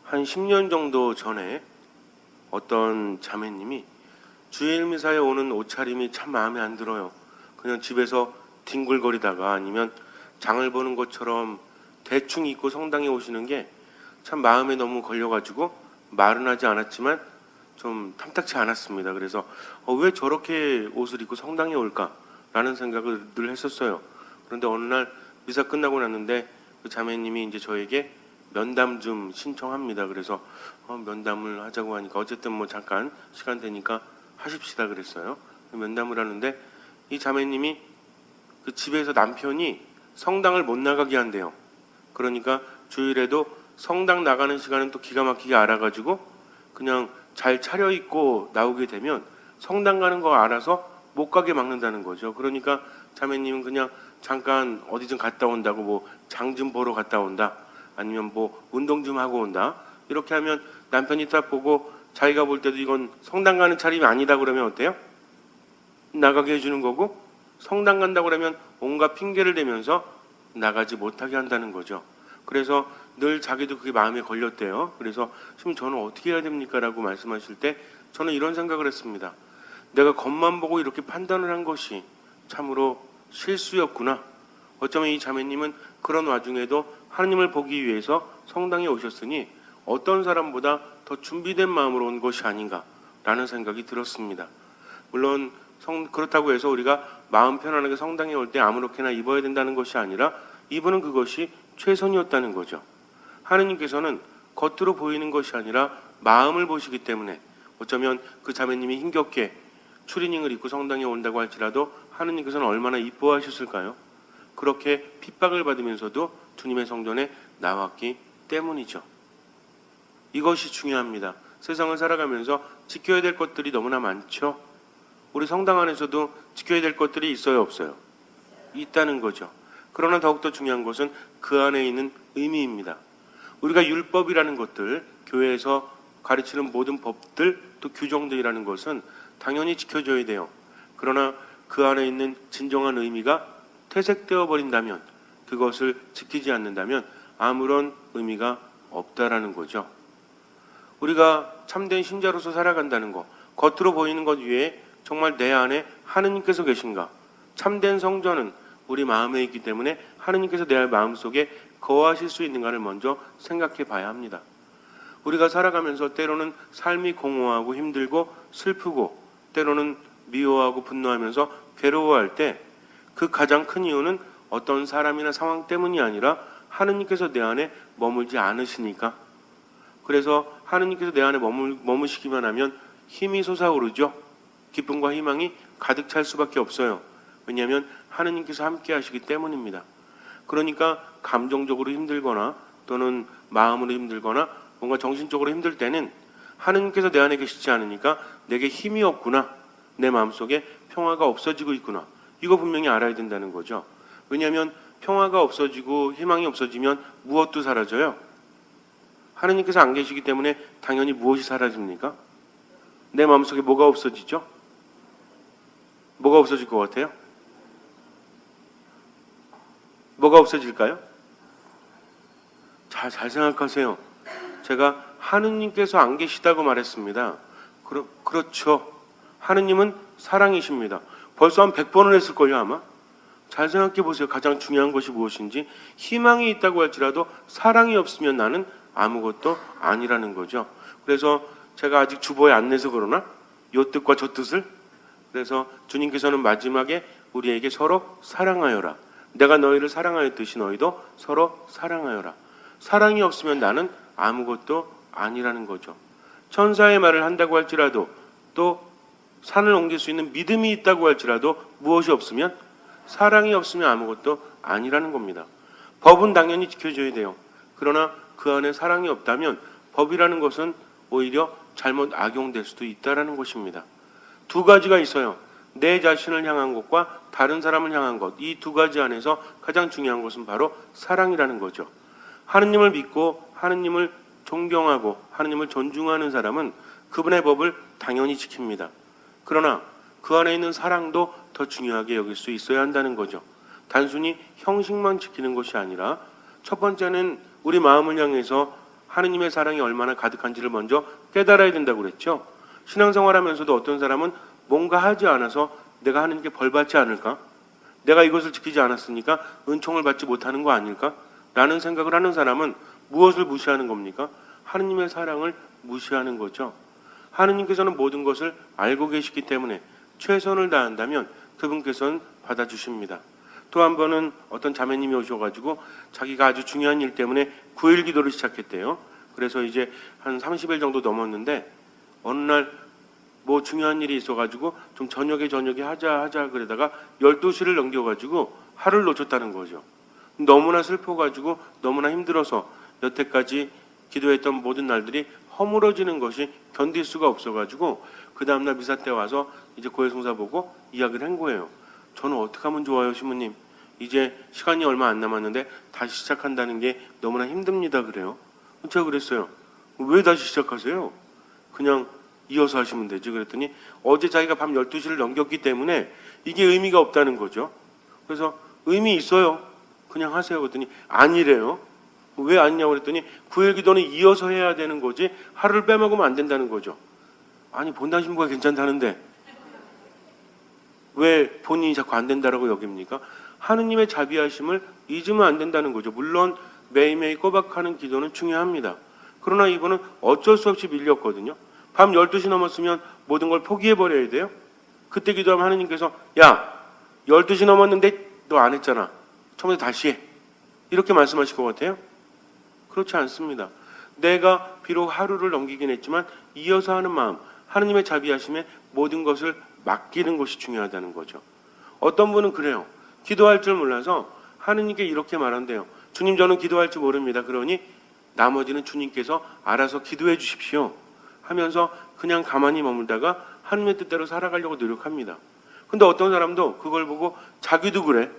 한 10년 정도 전에 어떤 자매님이 주일 미사에 오는 옷차림이 참 마음에 안 들어요. 그냥 집에서 뒹굴거리다가 아니면 장을 보는 것처럼 대충 입고 성당에 오시는 게 참 마음에 너무 걸려가지고 말은 하지 않았지만 좀 탐탁치 않았습니다. 그래서 왜 저렇게 옷을 입고 성당에 올까라는 생각을 늘 했었어요. 그런데 어느 날 미사 끝나고 났는데 그 자매님이 이제 저에게 면담 좀 신청합니다. 그래서 면담을 하자고 하니까 어쨌든 뭐 잠깐 시간 되니까 하십시다 그랬어요. 면담을 하는데 이 자매님이 그 집에서 남편이 성당을 못 나가게 한대요. 그러니까 주일에도 성당 나가는 시간은 또 기가 막히게 알아가지고 그냥 잘 차려입고 나오게 되면 성당 가는 거 알아서 못 가게 막는다는 거죠. 그러니까 자매님은 그냥 잠깐 어디 좀 갔다 온다고 뭐 장 좀 보러 갔다 온다 아니면 뭐 운동 좀 하고 온다 이렇게 하면 남편이 딱 보고 자기가 볼 때도 이건 성당 가는 차림이 아니다 그러면 어때요? 나가게 해주는 거고, 성당 간다고 그러면 온갖 핑계를 대면서 나가지 못하게 한다는 거죠. 그래서 늘 자기도 그게 마음에 걸렸대요. 그래서 지금 저는 어떻게 해야 됩니까? 라고 말씀하실 때 저는 이런 생각을 했습니다. 내가 겉만 보고 이렇게 판단을 한 것이 참으로 실수였구나. 어쩌면 이 자매님은 그런 와중에도 하나님을 보기 위해서 성당에 오셨으니 어떤 사람보다 더 준비된 마음으로 온 것이 아닌가라는 생각이 들었습니다. 물론 그렇다고 해서 우리가 마음 편안하게 성당에 올 때 아무렇게나 입어야 된다는 것이 아니라 이분은 그것이 최선이었다는 거죠. 하느님께서는 겉으로 보이는 것이 아니라 마음을 보시기 때문에 어쩌면 그 자매님이 힘겹게 추리닝을 입고 성당에 온다고 할지라도 하느님께서는 얼마나 이뻐하셨을까요? 그렇게 핍박을 받으면서도 주님의 성전에 나왔기 때문이죠. 이것이 중요합니다. 세상을 살아가면서 지켜야 될 것들이 너무나 많죠. 우리 성당 안에서도 지켜야 될 것들이 있어요, 없어요? 있다는 거죠. 그러나 더욱더 중요한 것은 그 안에 있는 의미입니다. 우리가 율법이라는 것들, 교회에서 가르치는 모든 법들, 또 규정들이라는 것은 당연히 지켜줘야 돼요. 그러나 그 안에 있는 진정한 의미가 퇴색되어 버린다면, 그것을 지키지 않는다면 아무런 의미가 없다라는 거죠. 우리가 참된 신자로서 살아간다는 것, 겉으로 보이는 것 위에 정말 내 안에 하느님께서 계신가? 참된 성전은 우리 마음에 있기 때문에 하느님께서 내 마음속에 거하실 수 있는가를 먼저 생각해 봐야 합니다. 우리가 살아가면서 때로는 삶이 공허하고 힘들고 슬프고 때로는 미워하고 분노하면서 괴로워할 때 그 가장 큰 이유는 어떤 사람이나 상황 때문이 아니라 하느님께서 내 안에 머물지 않으시니까. 그래서 하느님께서 내 안에 머무시기만 하면 힘이 솟아오르죠. 기쁨과 희망이 가득 찰 수밖에 없어요. 왜냐하면 하느님께서 함께 하시기 때문입니다. 그러니까 감정적으로 힘들거나 또는 마음으로 힘들거나 뭔가 정신적으로 힘들 때는 하느님께서 내 안에 계시지 않으니까 내게 힘이 없구나. 내 마음속에 평화가 없어지고 있구나. 이거 분명히 알아야 된다는 거죠. 왜냐하면 평화가 없어지고 희망이 없어지면 무엇도 사라져요. 하느님께서 안 계시기 때문에 당연히 무엇이 사라집니까? 내 마음속에 뭐가 없어지죠? 뭐가 없어질 것 같아요? 뭐가 없어질까요? 잘 생각하세요. 제가 하느님께서 안 계시다고 말했습니다. 그렇죠. 하느님은 사랑이십니다. 벌써 한 100번을 했을걸요 아마? 잘 생각해 보세요. 가장 중요한 것이 무엇인지. 희망이 있다고 할지라도 사랑이 없으면 나는 아무것도 아니라는 거죠. 그래서 제가 아직 주보에 안 내서 그러나 요 뜻과 저 뜻을, 그래서 주님께서는 마지막에 우리에게 서로 사랑하여라. 내가 너희를 사랑하였듯이 너희도 서로 사랑하여라. 사랑이 없으면 나는 아무것도 아니라는 거죠. 천사의 말을 한다고 할지라도 또 산을 옮길 수 있는 믿음이 있다고 할지라도 무엇이 없으면, 사랑이 없으면 아무것도 아니라는 겁니다. 법은 당연히 지켜줘야 돼요. 그러나 그 안에 사랑이 없다면 법이라는 것은 오히려 잘못 악용될 수도 있다는 것입니다. 두 가지가 있어요. 내 자신을 향한 것과 다른 사람을 향한 것. 이 두 가지 안에서 가장 중요한 것은 바로 사랑이라는 거죠. 하느님을 믿고 하느님을 존경하고 하느님을 존중하는 사람은 그분의 법을 당연히 지킵니다. 그러나 그 안에 있는 사랑도 더 중요하게 여길 수 있어야 한다는 거죠. 단순히 형식만 지키는 것이 아니라 첫 번째는 우리 마음을 향해서 하느님의 사랑이 얼마나 가득한지를 먼저 깨달아야 된다고 그랬죠. 신앙생활하면서도 어떤 사람은 뭔가 하지 않아서 내가 하느님께 벌 받지 않을까? 내가 이것을 지키지 않았으니까 은총을 받지 못하는 거 아닐까? 라는 생각을 하는 사람은 무엇을 무시하는 겁니까? 하느님의 사랑을 무시하는 거죠. 하느님께서는 모든 것을 알고 계시기 때문에 최선을 다한다면 그분께서는 받아주십니다. 또 한 번은 어떤 자매님이 오셔가지고 자기가 아주 중요한 일 때문에 9일 기도를 시작했대요. 그래서 이제 한 30일 정도 넘었는데 어느 날 뭐 중요한 일이 있어가지고 좀 저녁에 하자 그러다가 12시를 넘겨가지고 하루를 놓쳤다는 거죠. 너무나 슬퍼가지고 너무나 힘들어서 여태까지 기도했던 모든 날들이 허물어지는 것이 견딜 수가 없어가지고 그 다음날 미사 때 와서 이제 고해성사 보고 이야기를 한 거예요. 저는 어떻게 하면 좋아요, 시모님? 이제 시간이 얼마 안 남았는데 다시 시작한다는 게 너무나 힘듭니다. 그래요. 제가 그랬어요. 왜 다시 시작하세요? 그냥 이어서 하시면 되지. 그랬더니 어제 자기가 밤 12시를 넘겼기 때문에 이게 의미가 없다는 거죠. 그래서 의미 있어요. 그냥 하세요. 그랬더니 아니래요. 왜 아니냐고 그랬더니 9일 기도는 이어서 해야 되는 거지 하루를 빼먹으면 안 된다는 거죠. 아니 본당 신부가 괜찮다는데 왜 본인이 자꾸 안 된다라고 여깁니까? 하느님의 자비하심을 잊으면 안 된다는 거죠. 물론 매일매일 꼬박하는 기도는 중요합니다. 그러나 이분은 어쩔 수 없이 밀렸거든요. 밤 12시 넘었으면 모든 걸 포기해버려야 돼요. 그때 기도하면 하느님께서 야 12시 넘었는데 너 안 했잖아. 처음부터 다시 해. 이렇게 말씀하실 것 같아요? 그렇지 않습니다. 내가 비록 하루를 넘기긴 했지만 이어서 하는 마음, 하느님의 자비하심에 모든 것을 맡기는 것이 중요하다는 거죠. 어떤 분은 그래요. 기도할 줄 몰라서 하느님께 이렇게 말한대요. 주님 저는 기도할 줄 모릅니다. 그러니 나머지는 주님께서 알아서 기도해 주십시오 하면서 그냥 가만히 머물다가 하느님의 뜻대로 살아가려고 노력합니다. 근데 어떤 사람도 그걸 보고 자기도 그래.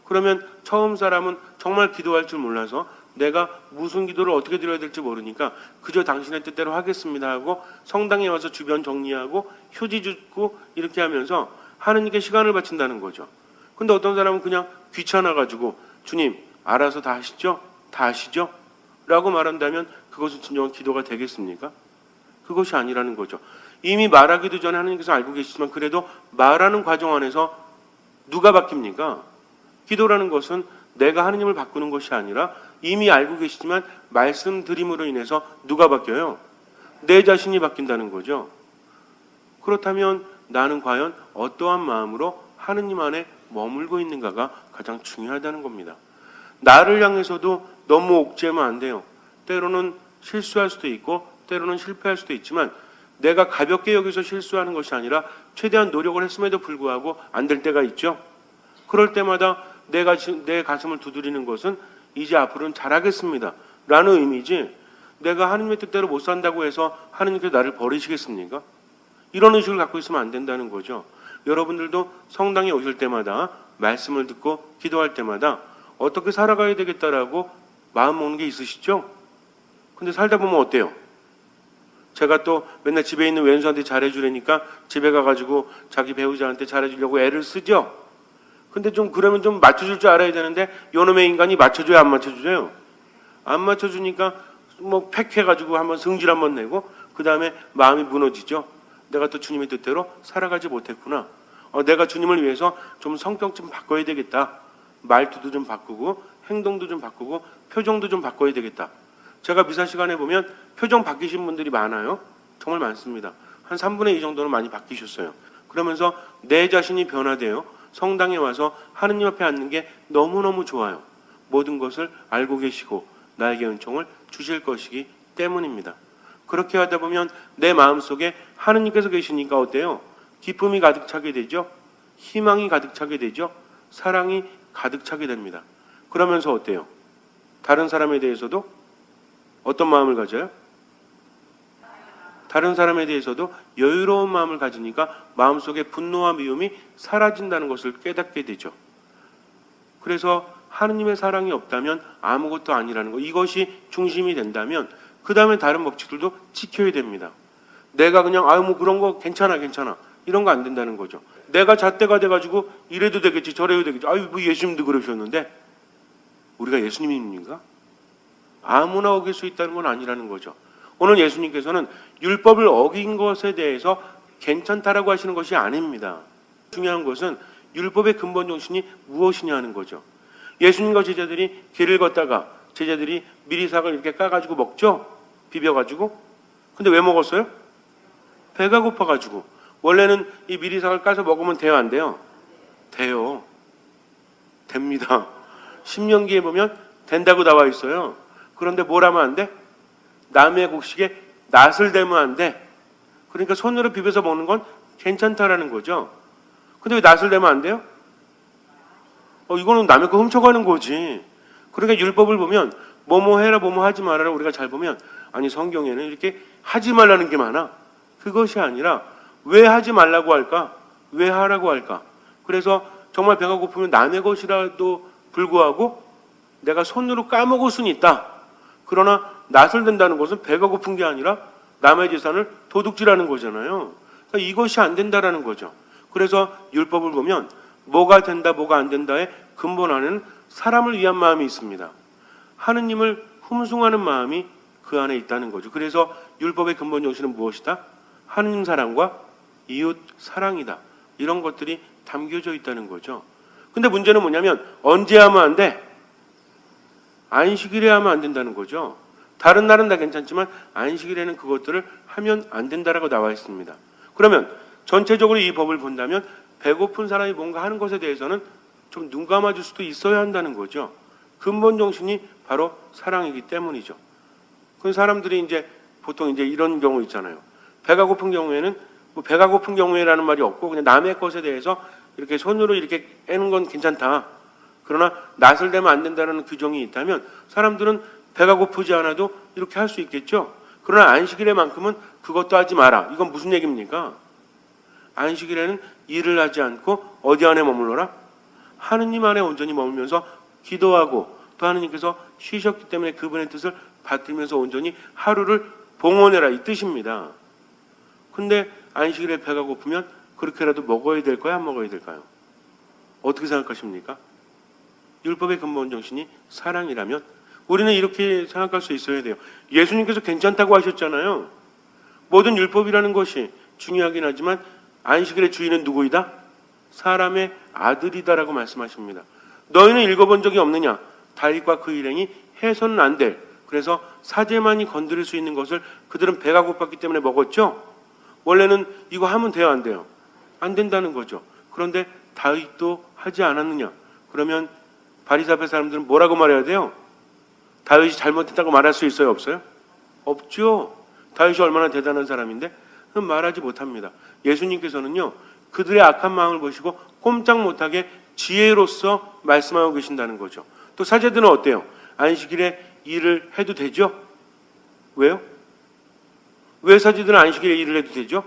그러면 처음 사람은 정말 기도할 줄 몰라서 내가 무슨 기도를 어떻게 드려야 될지 모르니까 그저 당신의 뜻대로 하겠습니다 하고 성당에 와서 주변 정리하고 휴지 줍고 이렇게 하면서 하느님께 시간을 바친다는 거죠. 근데 어떤 사람은 그냥 귀찮아가지고 주님 알아서 다 하시죠? 다 아시죠? 라고 말한다면 그것은 진정한 기도가 되겠습니까? 그것이 아니라는 거죠. 이미 말하기도 전에 하느님께서 알고 계시지만 그래도 말하는 과정 안에서 누가 바뀝니까? 기도라는 것은 내가 하느님을 바꾸는 것이 아니라 이미 알고 계시지만 말씀드림으로 인해서 누가 바뀌어요? 내 자신이 바뀐다는 거죠. 그렇다면 나는 과연 어떠한 마음으로 하느님 안에 머물고 있는가가 가장 중요하다는 겁니다. 나를 향해서도 너무 옥죄면 안 돼요. 때로는 실수할 수도 있고 때로는 실패할 수도 있지만 내가 가볍게 여기서 실수하는 것이 아니라 최대한 노력을 했음에도 불구하고 안 될 때가 있죠. 그럴 때마다 내 가슴을 두드리는 것은 이제 앞으로는 잘하겠습니다 라는 의미지 내가 하느님의 뜻대로 못 산다고 해서 하느님께서 나를 버리시겠습니까? 이런 의식을 갖고 있으면 안 된다는 거죠. 여러분들도 성당에 오실 때마다 말씀을 듣고 기도할 때마다 어떻게 살아가야 되겠다라고 마음 먹는 게 있으시죠? 근데 살다 보면 어때요? 제가 또 맨날 집에 있는 왼수한테 잘해주려니까 집에 가가지고 자기 배우자한테 잘해주려고 애를 쓰죠? 근데 그러면 좀 맞춰줄 줄 알아야 되는데 요놈의 인간이 맞춰줘야 안 맞춰줘요? 안 맞춰주니까 뭐 팩해가지고 한번 승질 한번 내고 그 다음에 마음이 무너지죠. 내가 또 주님의 뜻대로 살아가지 못했구나. 내가 주님을 위해서 좀 성격 좀 바꿔야 되겠다. 말투도 좀 바꾸고 행동도 좀 바꾸고 표정도 좀 바꿔야 되겠다. 제가 미사 시간에 보면 표정 바뀌신 분들이 많아요. 정말 많습니다. 한 3분의 2 정도는 많이 바뀌셨어요. 그러면서 내 자신이 변화돼요. 성당에 와서 하느님 앞에 앉는 게 너무너무 좋아요. 모든 것을 알고 계시고 나에게 은총을 주실 것이기 때문입니다. 그렇게 하다 보면 내 마음속에 하느님께서 계시니까 어때요? 기쁨이 가득 차게 되죠. 희망이 가득 차게 되죠. 사랑이 가득 차게 됩니다. 그러면서 어때요? 다른 사람에 대해서도 어떤 마음을 가져요? 다른 사람에 대해서도 여유로운 마음을 가지니까 마음속에 분노와 미움이 사라진다는 것을 깨닫게 되죠. 그래서 하느님의 사랑이 없다면 아무것도 아니라는 것, 이것이 중심이 된다면 그 다음에 다른 법칙들도 지켜야 됩니다. 내가 그냥 뭐 그런 거 괜찮아 이런 거 안 된다는 거죠. 내가 잣대가 돼가지고 이래도 되겠지 저래도 되겠지 뭐 예수님도 그러셨는데 우리가 예수님입니까? 아무나 어길 수 있다는 건 아니라는 거죠. 오늘 예수님께서는 율법을 어긴 것에 대해서 괜찮다라고 하시는 것이 아닙니다. 중요한 것은 율법의 근본 정신이 무엇이냐 하는 거죠. 예수님과 제자들이 길을 걷다가 제자들이 미리삭을 이렇게 까가지고 먹죠? 비벼가지고. 근데 왜 먹었어요? 배가 고파가지고. 원래는 이 미리삭을 까서 먹으면 돼요, 안 돼요? 돼요. 됩니다. 신명기에 보면 된다고 나와 있어요. 그런데 뭘 하면 안 돼? 남의 곡식에 낫을 대면 안 돼. 그러니까 손으로 비벼서 먹는 건 괜찮다라는 거죠. 근데 왜 낫을 대면 안 돼요? 이거는 남의 거 훔쳐가는 거지. 그러니까 율법을 보면 뭐뭐 해라 뭐뭐 하지 말아라 우리가 잘 보면 아니 성경에는 이렇게 하지 말라는 게 많아. 그것이 아니라 왜 하지 말라고 할까? 왜 하라고 할까? 그래서 정말 배가 고프면 남의 것이라도 불구하고 내가 손으로 까먹을 수는 있다. 그러나 낫을 댄다는 것은 배가 고픈 게 아니라 남의 재산을 도둑질하는 거잖아요. 그러니까 이것이 안 된다라는 거죠. 그래서 율법을 보면 뭐가 된다 뭐가 안 된다의 근본 안에는 사람을 위한 마음이 있습니다. 하느님을 흠숭하는 마음이 그 안에 있다는 거죠. 그래서 율법의 근본 정신은 무엇이다? 하느님 사랑과 이웃 사랑이다. 이런 것들이 담겨져 있다는 거죠. 근데 문제는 뭐냐면 언제 하면 안 돼? 안식일에 하면 안 된다는 거죠. 다른 날은 다 괜찮지만 안식일에는 그것들을 하면 안 된다라고 나와 있습니다. 그러면 전체적으로 이 법을 본다면 배고픈 사람이 뭔가 하는 것에 대해서는 좀 눈 감아줄 수도 있어야 한다는 거죠. 근본 정신이 바로 사랑이기 때문이죠. 그 사람들이 이제 보통 이제 이런 경우 있잖아요. 배가 고픈 경우에는 뭐 배가 고픈 경우에라는 말이 없고 그냥 남의 것에 대해서 이렇게 손으로 이렇게 깨는 건 괜찮다. 그러나 낫을 대면 안 된다는 규정이 있다면 사람들은 배가 고프지 않아도 이렇게 할 수 있겠죠. 그러나 안식일에만큼은 그것도 하지 마라. 이건 무슨 얘기입니까? 안식일에는 일을 하지 않고 어디 안에 머물러라? 하느님 안에 온전히 머물면서 기도하고 또 하느님께서 쉬셨기 때문에 그분의 뜻을 받들면서 온전히 하루를 봉헌해라 이 뜻입니다. 근데 안식일에 배가 고프면 그렇게라도 먹어야 될까요? 안 먹어야 될까요? 어떻게 생각하십니까? 율법의 근본 정신이 사랑이라면 우리는 이렇게 생각할 수 있어야 돼요. 예수님께서 괜찮다고 하셨잖아요. 모든 율법이라는 것이 중요하긴 하지만 안식일의 주인은 누구이다? 사람의 아들이다라고 말씀하십니다. 너희는 읽어본 적이 없느냐? 다윗과 그 일행이 해서는 안 될. 그래서 사제만이 건드릴 수 있는 것을 그들은 배가 고팠기 때문에 먹었죠. 원래는 이거 하면 돼요, 안 돼요? 안 된다는 거죠. 그런데 다윗도 하지 않았느냐? 그러면 바리새파 사람들은 뭐라고 말해야 돼요? 다윗이 잘못했다고 말할 수 있어요, 없어요? 없죠. 다윗이 얼마나 대단한 사람인데 말하지 못합니다. 예수님께서는요 그들의 악한 마음을 보시고 꼼짝 못하게 지혜로서 말씀하고 계신다는 거죠. 또 사제들은 어때요? 안식일에 일을 해도 되죠? 왜요? 왜 사제들은 안식일에 일을 해도 되죠?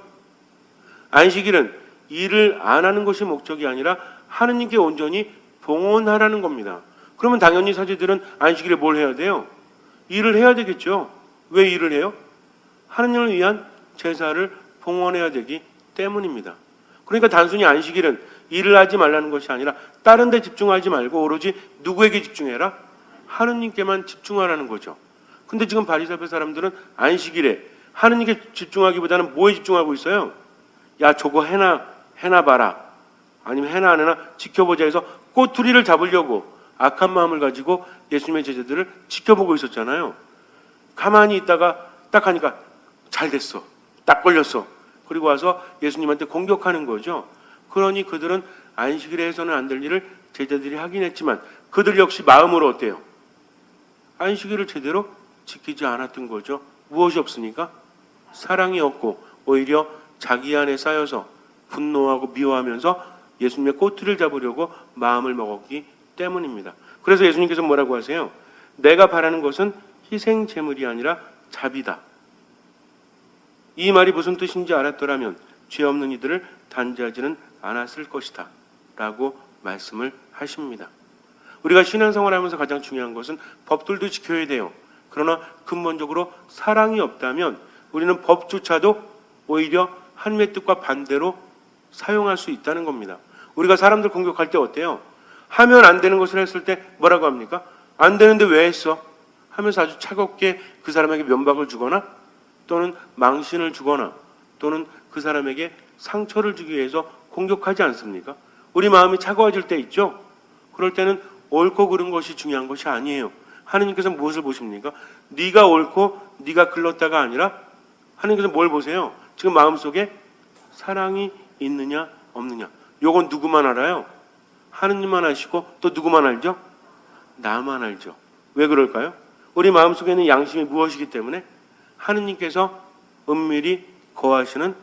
안식일은 일을 안 하는 것이 목적이 아니라 하느님께 온전히 봉헌하라는 겁니다. 그러면 당연히 사제들은 안식일에 뭘 해야 돼요? 일을 해야 되겠죠. 왜 일을 해요? 하느님을 위한 제사를 봉헌해야 되기 때문입니다. 그러니까 단순히 안식일은 일을 하지 말라는 것이 아니라 다른 데 집중하지 말고 오로지 누구에게 집중해라? 하느님께만 집중하라는 거죠. 근데 지금 바리새파 사람들은 안식일에 하느님께 집중하기보다는 뭐에 집중하고 있어요? 야 저거 해나 봐라. 아니면 해나 안 해나 지켜보자 해서 꼬투리를 잡으려고 악한 마음을 가지고 예수님의 제자들을 지켜보고 있었잖아요. 가만히 있다가 딱 하니까 잘 됐어. 딱 걸렸어. 그리고 와서 예수님한테 공격하는 거죠. 그러니 그들은 안식일에 해서는 안 될 일을 제자들이 하긴 했지만 그들 역시 마음으로 어때요? 안식일을 제대로 지키지 않았던 거죠. 무엇이 없으니까? 사랑이 없고 오히려 자기 안에 쌓여서 분노하고 미워하면서 예수님의 꼬투리를 잡으려고 마음을 먹었기 때문입니다. 그래서 예수님께서 뭐라고 하세요? 내가 바라는 것은 희생 제물이 아니라 자비다. 이 말이 무슨 뜻인지 알았더라면 죄 없는 이들을 단죄하지는 않았을 것이다 라고 말씀을 하십니다. 우리가 신앙생활하면서 가장 중요한 것은 법들도 지켜야 돼요. 그러나 근본적으로 사랑이 없다면 우리는 법조차도 오히려 하나님의 뜻과 반대로 사용할 수 있다는 겁니다. 우리가 사람들 공격할 때 어때요? 하면 안 되는 것을 했을 때 뭐라고 합니까? 안 되는데 왜 했어? 하면서 아주 차갑게 그 사람에게 면박을 주거나 또는 망신을 주거나 또는 그 사람에게 상처를 주기 위해서 공격하지 않습니까? 우리 마음이 차가워질 때 있죠? 그럴 때는 옳고 그른 것이 중요한 것이 아니에요. 하느님께서 무엇을 보십니까? 네가 옳고 네가 글렀다가 아니라 하느님께서 뭘 보세요? 지금 마음속에 사랑이 있느냐 없느냐. 요건 누구만 알아요? 하느님만 아시고 또 누구만 알죠? 나만 알죠. 왜 그럴까요? 우리 마음속에는 양심이 무엇이기 때문에? 하느님께서 은밀히 거하시는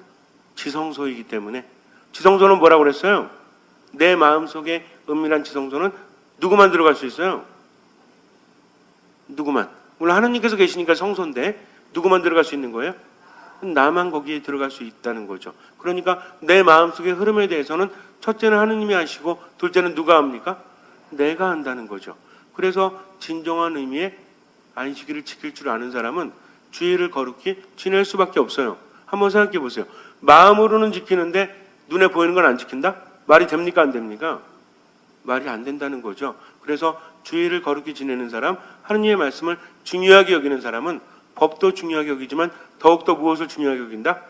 지성소이기 때문에. 지성소는 뭐라고 그랬어요? 내 마음속에 은밀한 지성소는 누구만 들어갈 수 있어요? 누구만. 물론 하느님께서 계시니까 성소인데 누구만 들어갈 수 있는 거예요? 나만 거기에 들어갈 수 있다는 거죠. 그러니까 내 마음속의 흐름에 대해서는 첫째는 하느님이 아시고 둘째는 누가 합니까? 내가 한다는 거죠. 그래서 진정한 의미의 안식일을 지킬 줄 아는 사람은 주의를 거룩히 지낼 수밖에 없어요. 한번 생각해 보세요. 마음으로는 지키는데 눈에 보이는 건 안 지킨다? 말이 됩니까 안 됩니까? 말이 안 된다는 거죠. 그래서 주의를 거룩히 지내는 사람, 하느님의 말씀을 중요하게 여기는 사람은 법도 중요하게 여기지만 더욱더 무엇을 중요하게 여긴다?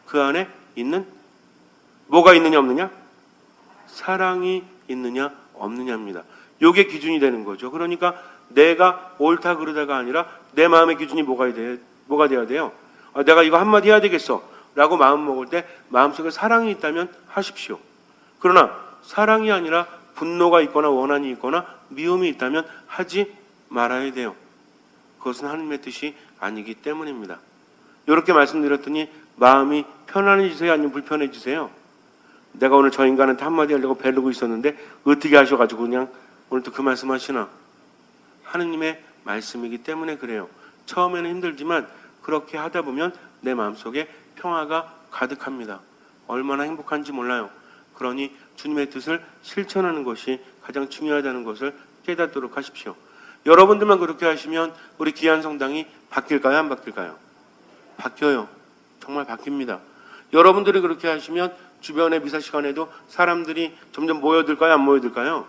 그 안에 있는 뭐가 있느냐 없느냐? 사랑이 있느냐 없느냐입니다. 이게 기준이 되는 거죠. 그러니까 내가 옳다 그러다가 아니라 내 마음의 기준이 뭐가 돼야 돼요? 내가 이거 한마디 해야 되겠어 라고 마음 먹을 때 마음속에 사랑이 있다면 하십시오. 그러나 사랑이 아니라 분노가 있거나 원한이 있거나 미움이 있다면 하지 말아야 돼요. 그것은 하나님의 뜻이 아니기 때문입니다. 이렇게 말씀드렸더니 마음이 편안해지세요? 아니면 불편해지세요? 내가 오늘 저 인간한테 한마디 하려고 배르고 있었는데 어떻게 하셔가지고 그냥 오늘 또 그 말씀 하시나? 하느님의 말씀이기 때문에 그래요. 처음에는 힘들지만 그렇게 하다 보면 내 마음속에 평화가 가득합니다. 얼마나 행복한지 몰라요. 그러니 주님의 뜻을 실천하는 것이 가장 중요하다는 것을 깨닫도록 하십시오. 여러분들만 그렇게 하시면 우리 귀한 성당이 바뀔까요? 안 바뀔까요? 바뀌어요. 정말 바뀝니다. 여러분들이 그렇게 하시면 주변의 미사 시간에도 사람들이 점점 모여들까요? 안 모여들까요?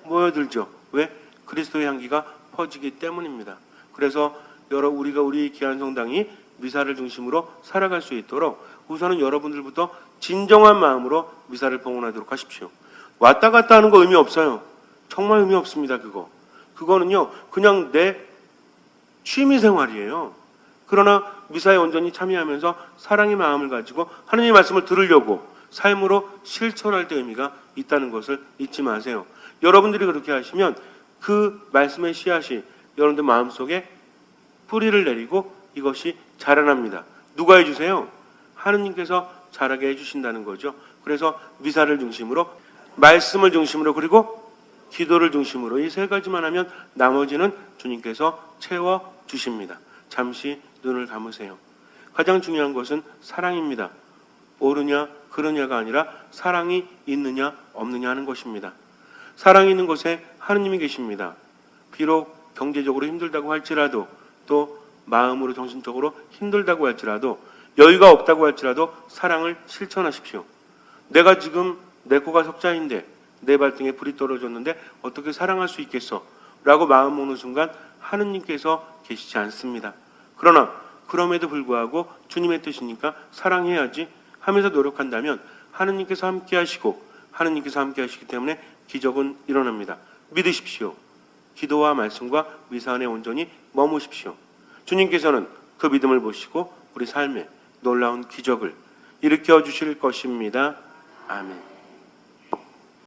모여들죠. 왜? 그리스도의 향기가 퍼지기 때문입니다. 그래서 우리가 우리 귀한 성당이 미사를 중심으로 살아갈 수 있도록 우선은 여러분들부터 진정한 마음으로 미사를 봉헌하도록 하십시오. 왔다 갔다 하는 거 의미 없어요. 정말 의미 없습니다. 그거는요 그냥 내 취미 생활이에요. 그러나 미사에 온전히 참여하면서 사랑의 마음을 가지고 하느님의 말씀을 들으려고 삶으로 실천할 때 의미가 있다는 것을 잊지 마세요. 여러분들이 그렇게 하시면 그 말씀의 씨앗이 여러분들 마음속에 뿌리를 내리고 이것이 자라납니다. 누가 해주세요? 하느님께서 자라게 해주신다는 거죠. 그래서 미사를 중심으로 말씀을 중심으로 그리고 기도를 중심으로 이 세 가지만 하면 나머지는 주님께서 채워주십니다. 잠시 눈을 감으세요. 가장 중요한 것은 사랑입니다. 옳으냐 그르냐가 아니라 사랑이 있느냐 없느냐 하는 것입니다. 사랑이 있는 곳에 하느님이 계십니다. 비록 경제적으로 힘들다고 할지라도 또 마음으로 정신적으로 힘들다고 할지라도 여유가 없다고 할지라도 사랑을 실천하십시오. 내가 지금 내 코가 석자인데 내 발등에 불이 떨어졌는데 어떻게 사랑할 수 있겠어? 라고 마음 먹는 순간 하느님께서 계시지 않습니다. 그러나 그럼에도 불구하고 주님의 뜻이니까 사랑해야지 하면서 노력한다면 하느님께서 함께 하시고 하느님께서 함께 하시기 때문에 기적은 일어납니다. 믿으십시오. 기도와 말씀과 미사 안에 온전히 머무십시오. 주님께서는 그 믿음을 보시고 우리 삶에 놀라운 기적을 일으켜 주실 것입니다. 아멘.